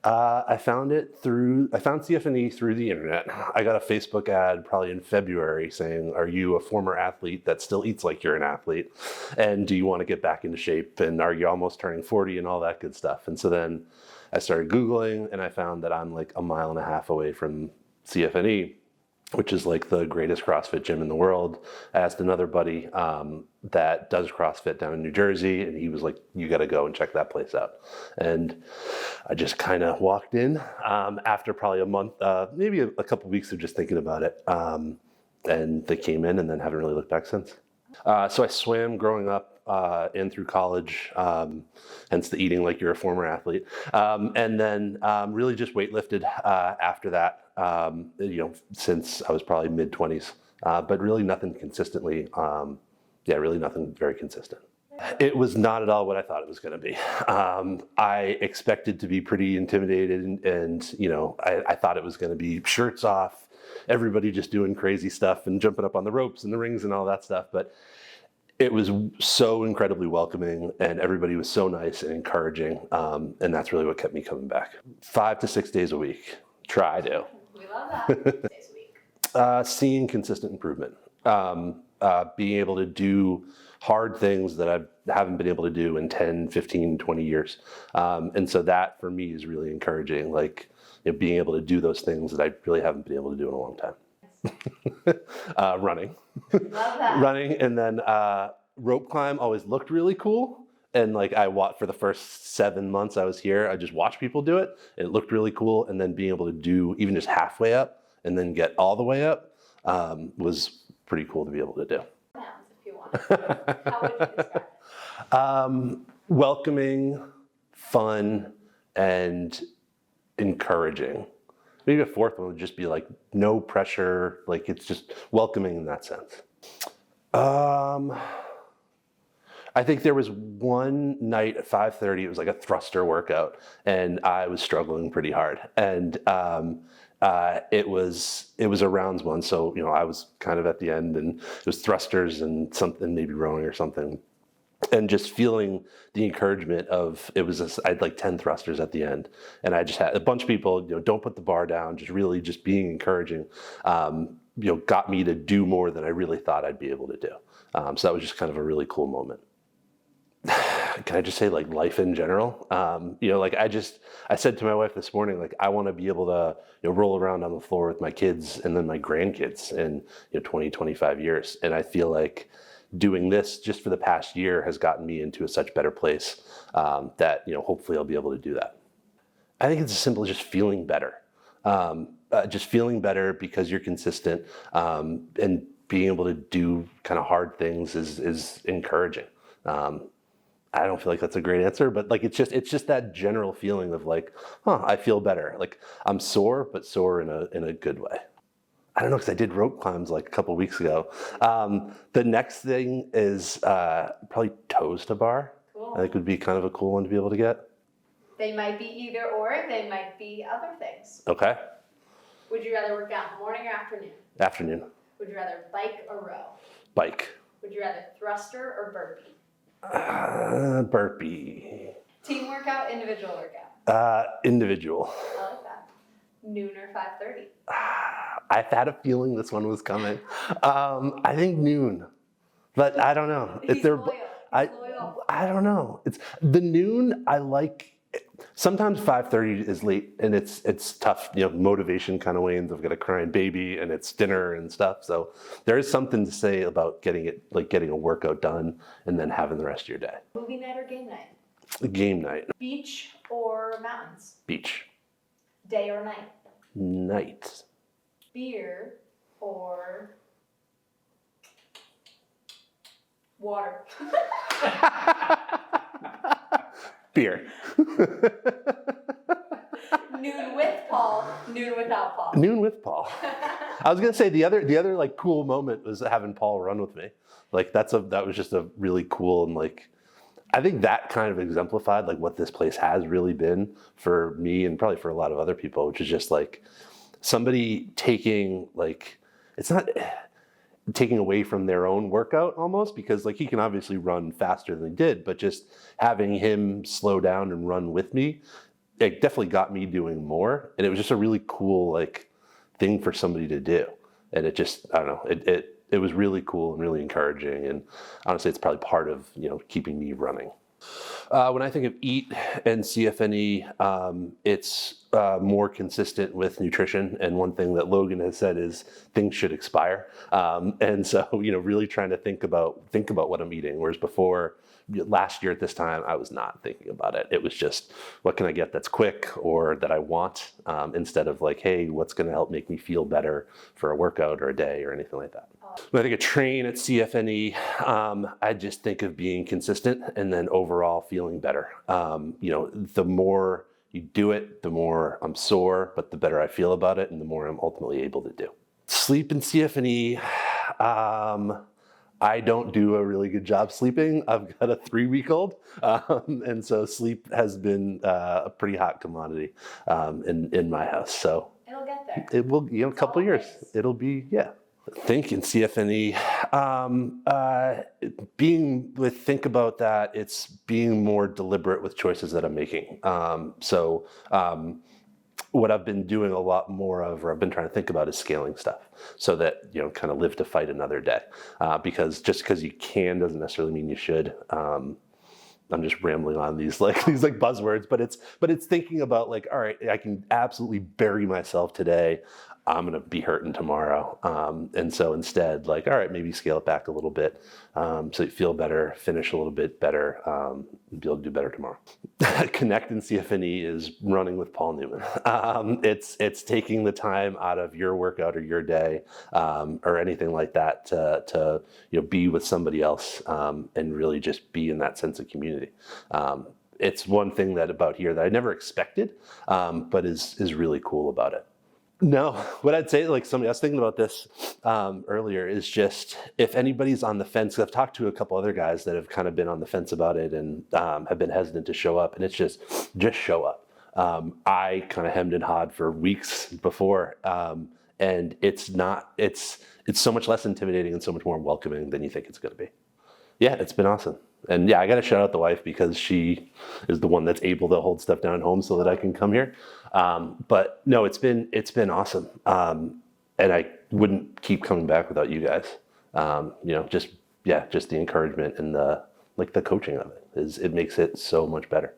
I found CFNE through the internet. I got a Facebook ad probably in February saying, are you a former athlete that still eats like you're an athlete? And do you want to get back into shape? And are you almost turning 40 and all that good stuff? And so then I started Googling and I found that I'm like 1.5 miles away from CFNE, which is like the greatest CrossFit gym in the world. I asked another buddy that does CrossFit down in New Jersey, and he was like, you got to go and check that place out. And I just kind of walked in after probably a month, maybe a couple weeks of just thinking about it. And they came in and then haven't really looked back since. So I swam growing up and through college, hence the eating like you're a former athlete. And then really just weightlifted after that, since I was probably mid-20s, but really nothing consistently. Really nothing very consistent. It was not at all what I thought it was going to be. I expected to be pretty intimidated and I thought it was going to be shirts off, everybody just doing crazy stuff and jumping up on the ropes and the rings and all that stuff. But it was so incredibly welcoming and everybody was so nice and encouraging. And that's really what kept me coming back. 5 to 6 days a week. Try to. We love that. Days a week. Seeing consistent improvement. Being able to do hard things that I haven't been able to do in 10, 15, 20 years. And so that for me is really encouraging, like being able to do those things that I really haven't been able to do in a long time. Running. Love that. Running, and then rope climb always looked really cool. And like for the first 7 months I was here, I just watched people do it. And it looked really cool. And then being able to do even just halfway up and then get all the way up was pretty cool to be able to do. If you want. How would you describe it? Welcoming, fun, and encouraging. Maybe a fourth one would just be like no pressure, like it's just welcoming in that sense. I think there was one night at 5:30, it was like a thruster workout, and I was struggling pretty hard. And it was a rounds one, so I was kind of at the end, and it was thrusters and something, maybe rowing or something, and just feeling the encouragement of I had like 10 thrusters at the end, and I just had a bunch of people, don't put the bar down, just really just being encouraging, got me to do more than I really thought I'd be able to do. So that was just kind of a really cool moment. Can I just say like life in general? I said to my wife this morning, like I want to be able to roll around on the floor with my kids and then my grandkids in 20, 25 years. And I feel like doing this just for the past year has gotten me into a such better place that hopefully I'll be able to do that. I think it's as simple as just feeling better. Just feeling better because you're consistent, and being able to do kind of hard things is encouraging. I don't feel like that's a great answer, but like it's just that general feeling of like, I feel better. Like I'm sore, but sore in a good way. I don't know, because I did rope climbs like a couple weeks ago. The next thing is probably toes to bar. Cool. I think would be kind of a cool one to be able to get. They might be either or, they might be other things. Okay. Would you rather work out in the morning or afternoon? Afternoon. Would you rather bike or row? Bike. Would you rather thruster or burpee? Burpee. Team workout, individual workout? Individual. I like that. Noon or 5:30? I've had a feeling this one was coming. I think noon, but I don't know. He's loyal. Loyal. I don't know. It's the noon. I like. Sometimes 5:30 is late and it's tough. Motivation kind of wanes. I've got a crying baby and it's dinner and stuff. So there is something to say about getting a workout done and then having the rest of your day. Movie night or game night? Game night. Beach or mountains? Beach. Day or night? Night. Beer or water? Beer. Noon with Paul, noon without Paul. Noon with Paul. I was gonna say the other like cool moment was having Paul run with me. Like that was just a really cool, and like I think that kind of exemplified like what this place has really been for me and probably for a lot of other people, which is just like somebody taking like, it's not taking away from their own workout almost, because like he can obviously run faster than he did, but just having him slow down and run with me it definitely got me doing more, and it was just a really cool like thing for somebody to do. And it just, I don't know, it was really cool and really encouraging. And honestly, it's probably part of, keeping me running. When I think of EAT and CFNE, it's more consistent with nutrition. And one thing that Logan has said is things should expire. And so, really trying to think about what I'm eating. Whereas before, last year at this time, I was not thinking about it. It was just, what can I get that's quick or that I want, instead of like, hey, what's going to help make me feel better for a workout or a day or anything like that. When I think of train at CFNE, I just think of being consistent and then overall feeling better. The more you do it, the more I'm sore, but the better I feel about it and the more I'm ultimately able to do. Sleep in CFNE, I don't do a really good job sleeping. I've got a 3-week-old, and so sleep has been a pretty hot commodity in my house. So It'll get there. it will, a couple of years. It'll be, yeah. Think in CFNE, think about that. It's being more deliberate with choices that I'm making. What I've been doing a lot more of, or I've been trying to think about, is scaling stuff so that, kind of live to fight another day. Because just because you can doesn't necessarily mean you should. I'm just rambling on these buzzwords, but it's thinking about like, all right, I can absolutely bury myself today. I'm going to be hurting tomorrow. And so instead, like, all right, maybe scale it back a little bit, so you feel better, finish a little bit better, be able to do better tomorrow. Connect in CFNE is running with Paul Newman. It's taking the time out of your workout or your day, or anything like that to be with somebody else, and really just be in that sense of community. It's one thing about here that I never expected, but is really cool about it. No, what I'd say, like I was thinking about this earlier, is just if anybody's on the fence, 'cause I've talked to a couple other guys that have kind of been on the fence about it and have been hesitant to show up, and it's just show up. I kind of hemmed and hawed for weeks before, and it's so much less intimidating and so much more welcoming than you think it's going to be. Yeah, it's been awesome. And yeah, I got to shout out the wife because she is the one that's able to hold stuff down at home so that I can come here. But no, it's been awesome. And I wouldn't keep coming back without you guys. Just the encouragement and the coaching of it it makes it so much better.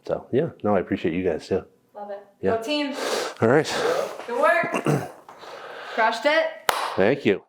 So yeah, no, I appreciate you guys too. Love it. Yeah. Go team. All right. Good work. Crushed it. Thank you.